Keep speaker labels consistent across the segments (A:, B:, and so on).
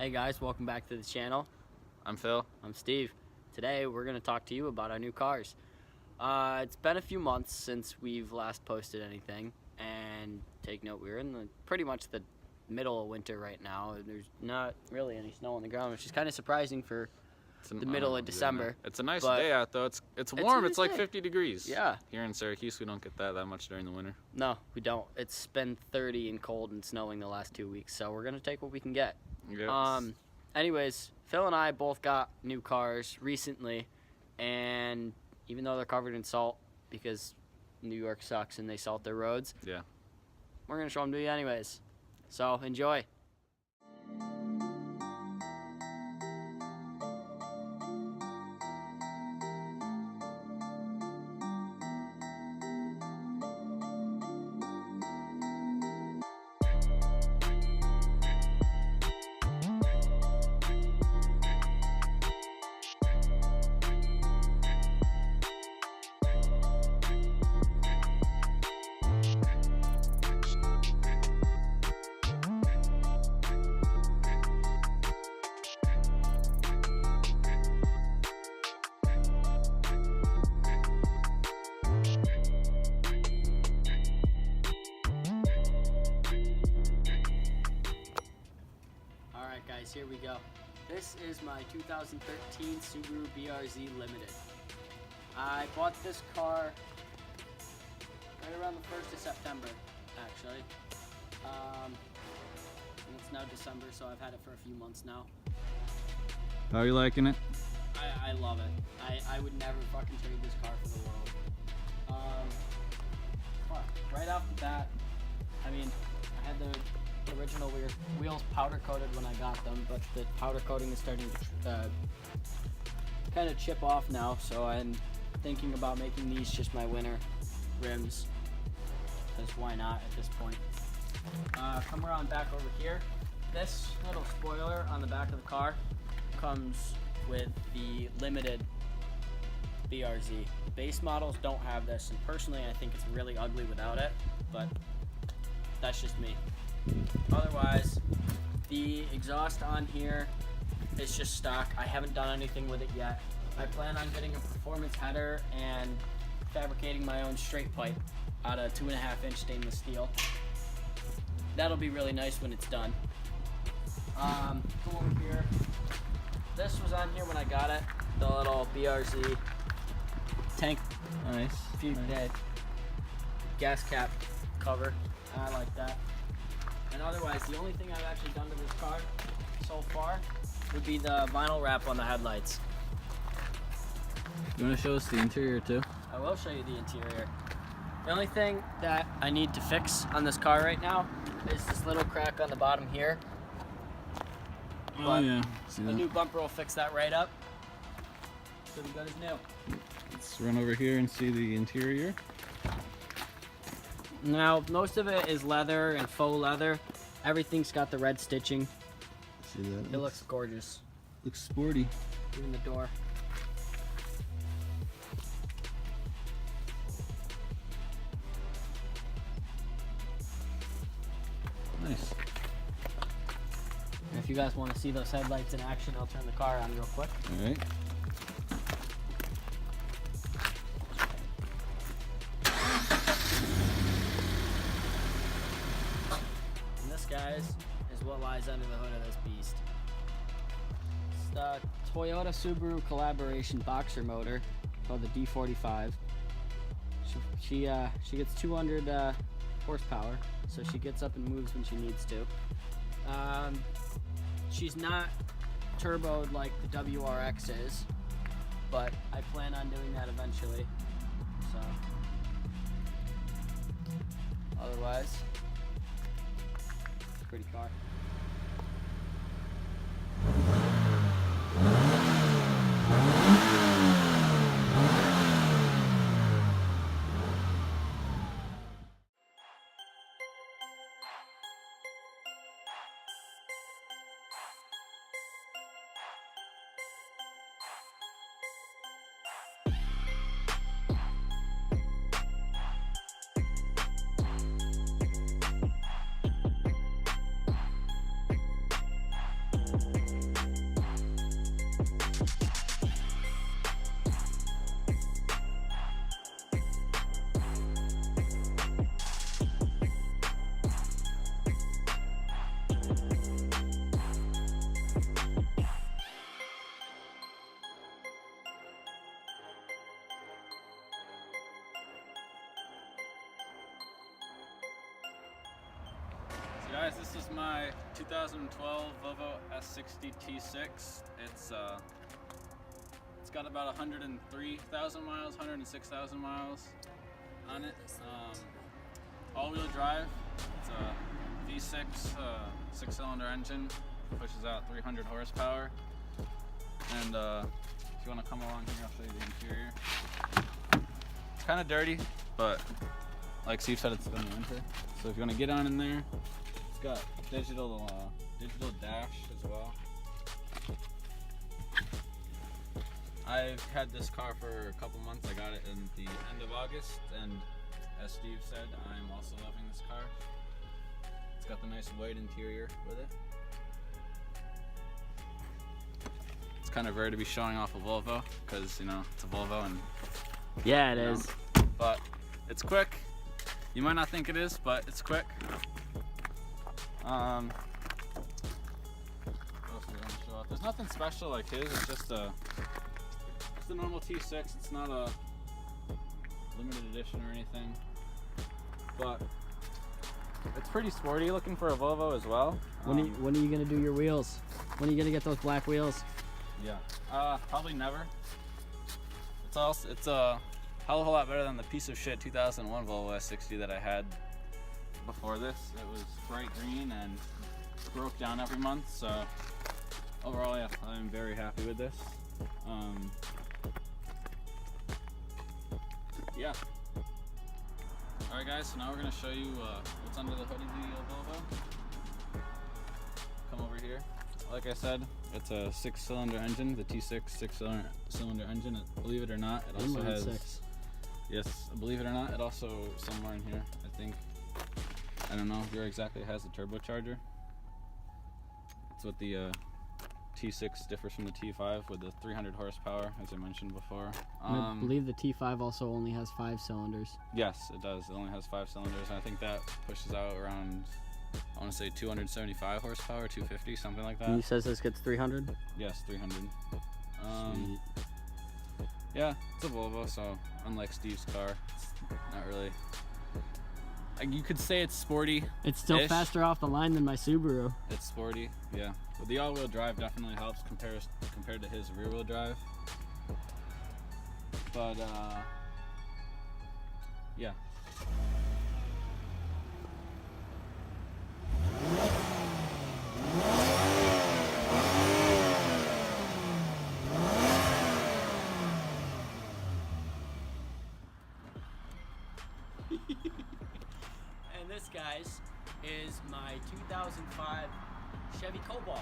A: Hey guys, welcome back to the channel.
B: I'm Phil.
A: I'm Steve. Today we're going to talk to you about our new cars. It's been a few months since we've last posted anything, and take note, we're in pretty much the middle of winter right now. There's not really any snow on the ground, which is kind of surprising for the middle of December.
B: It's a nice day out though. It's warm. It's like 50 degrees.
A: Yeah.
B: Here in Syracuse, we don't get that much during the winter.
A: No, we don't. It's been 30 and cold and snowing the last 2 weeks, so we're gonna take what we can get.
B: Yes.
A: Anyways, Phil and I both got new cars recently, and even though they're covered in salt because New York sucks and they salt their roads,
B: yeah,
A: we're gonna show them to you anyways. So enjoy. Alright guys, here we go. This is my 2013 Subaru BRZ Limited. I bought this car right around the 1st of September, actually. And it's now December, so I've had it for a few months now.
B: How are you liking it?
A: I love it. I would never fucking trade this car for the world. Right off the bat, I mean, I had the original wheels powder coated when I got them, but the powder coating is starting to kind of chip off now, so I'm thinking about making these just my winter rims, because why not at this point. Come around back over here. This little spoiler on the back of the car comes with the limited BRZ. The base models don't have this, and personally I think it's really ugly without it, but that's just me. Otherwise, the exhaust on here is just stock. I haven't done anything with it yet. I plan on getting a performance header and fabricating my own straight pipe out of 2.5-inch stainless steel. That'll be really nice when it's done. Come over here. This was on here when I got it. The little BRZ tank.
B: Nice.
A: Gas cap cover. I like that. And otherwise, the only thing I've actually done to this car so far would be the vinyl wrap on the headlights.
B: You want to show us the interior too?
A: I will show you the interior. The only thing that I need to fix on this car right now is this little crack on the bottom here.
B: Oh yeah, see
A: the
B: that?
A: new bumper will fix that right up. So we got his new.
B: Let's run over here and see the interior.
A: Now, most of it is leather and faux leather. Everything's got the red stitching.
B: See that?
A: It looks gorgeous.
B: Looks sporty.
A: Even the door.
B: Nice.
A: And if you guys want to see those headlights in action, I'll turn the car on real quick.
B: All right.
A: Guys, is what lies under the hood of this beast. It's the Toyota Subaru collaboration boxer motor called the D45. She gets 200 horsepower, so she gets up and moves when she needs to. She's not turboed like the WRX is, but I plan on doing that eventually. So, otherwise, pretty car.
B: guys, this is my 2012 Volvo S60 T6. It's got about 103,000 miles, 106,000 miles on it. All-wheel drive. It's a V6 six-cylinder engine. Pushes out 300 horsepower. And if you want to come along here, I'll show you the interior. It's kind of dirty, but like Steve said, it's been winter. So if you want to get on in there, it's got digital dash as well. I've had this car for a couple months. I got it in the end of August, and as Steve said, I'm also loving this car. It's got the nice white interior with it. It's kind of rare to be showing off a Volvo because, you know, it's a Volvo and
A: yeah, it is.
B: But it's quick. You might not think it is, but it's quick. What else are we gonna show off? There's nothing special like his. It's just a normal T6. It's not a limited edition or anything, but it's pretty sporty looking for a Volvo as well.
A: When are you gonna do your wheels? When are you gonna get those black wheels?
B: Yeah, probably never. It's a hell of a lot better than the piece of shit 2001 Volvo S60 that I had before this. It was bright green and broke down every month. So overall, yeah, I'm very happy with this. Yeah. Alright guys, so now we're going to show you what's under the hood of the Volvo. Come over here. Like I said, it's a six-cylinder engine, the T6 six-cylinder engine. Believe it or not, it also has... Six. Yes, believe it or not, it also, somewhere in here, I think, I don't know where exactly, it has the turbocharger. It's what the T6 differs from the T5 with the 300 horsepower, as I mentioned before.
A: I believe the T5 also only has 5 cylinders.
B: Yes, it does. It only has 5 cylinders, and I think that pushes out around, I want to say 275 horsepower, 250, something like that.
A: And he says this gets 300?
B: Yes, 300. Sweet. Yeah, it's a Volvo, so unlike Steve's car, it's not really... You could say it's sporty.
A: It's still faster off the line than my Subaru.
B: It's sporty, yeah. But the all-wheel drive definitely helps compared to his rear-wheel drive. But yeah.
A: And this, guys, is my 2005 Chevy Cobalt.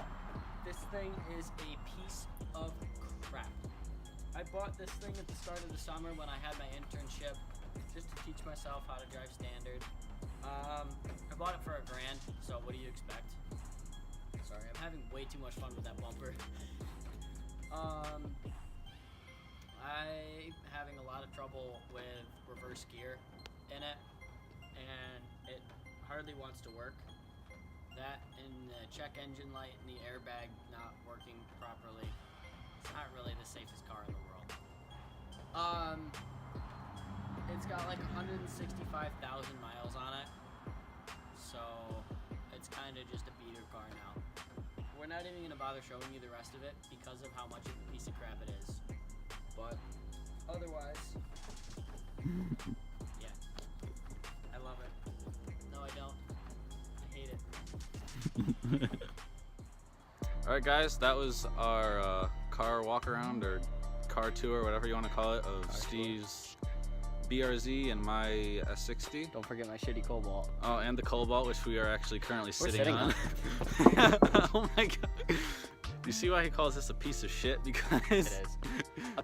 A: This thing is a piece of crap. I bought this thing at the start of the summer when I had my internship, just to teach myself how to drive standard. I bought it for $1,000, so what do you expect? Sorry, I'm having way too much fun with that bumper. I'm having a lot of trouble with reverse gear in it, and it hardly wants to work. That and the check engine light and the airbag not working properly. It's not really the safest car in the world. It's got like 165,000 miles on it, so it's kind of just a beater car now. We're not even gonna bother showing you the rest of it because of how much of a piece of crap it is. But otherwise, yeah, I love it. No, I don't. I hate it.
B: Alright guys, that was our car walk around or car tour, whatever you want to call it, of Steve's BRZ and my S60.
A: Don't forget my shitty Cobalt.
B: Oh, and the Cobalt, which we are actually currently sitting on. Oh my god. You see why he calls this a piece of shit? Because
A: it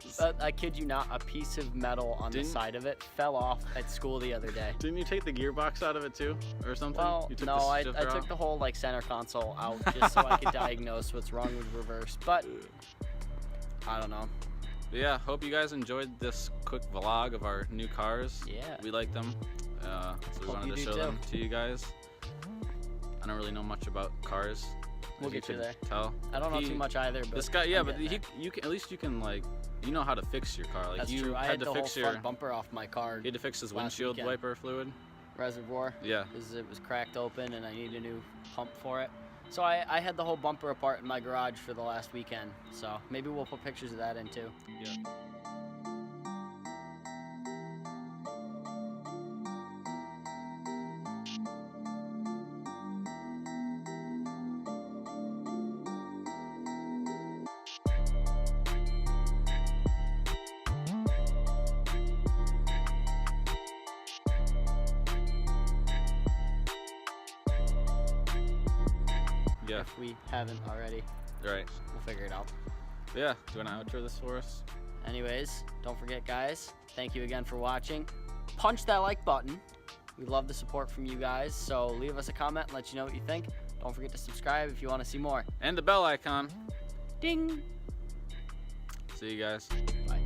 A: is. I kid you not, a piece of metal on the side of it fell off at school the other day.
B: Didn't you take the gearbox out of it too, or something?
A: Well, no, I took the whole like center console out just so I could diagnose what's wrong with reverse. But I don't know.
B: But yeah, hope you guys enjoyed this quick vlog of our new cars.
A: Yeah.
B: We like them, so we wanted to show them to you guys. I don't really know much about cars.
A: We'll get you there.
B: Tell.
A: I don't know too much either. But
B: this guy, yeah, but you can at least you can like know how to fix your car. Like
A: That's
B: you
A: true. I had
B: to
A: the
B: fix
A: whole front bumper off my car.
B: You had to fix his windshield wiper fluid.
A: reservoir.
B: Yeah.
A: Because it was cracked open and I need a new pump for it. So I had the whole bumper apart in my garage for the last weekend. So maybe we'll put pictures of that in too.
B: Yeah. Yeah.
A: If we haven't already.
B: Right.
A: We'll figure it out.
B: Yeah. Do you want to outro this for us?
A: Anyways, don't forget, guys, thank you again for watching. Punch that like button. We love the support from you guys, so leave us a comment and let you know what you think. Don't forget to subscribe if you want to see more.
B: And the bell icon.
A: Ding!
B: See you guys.
A: Bye.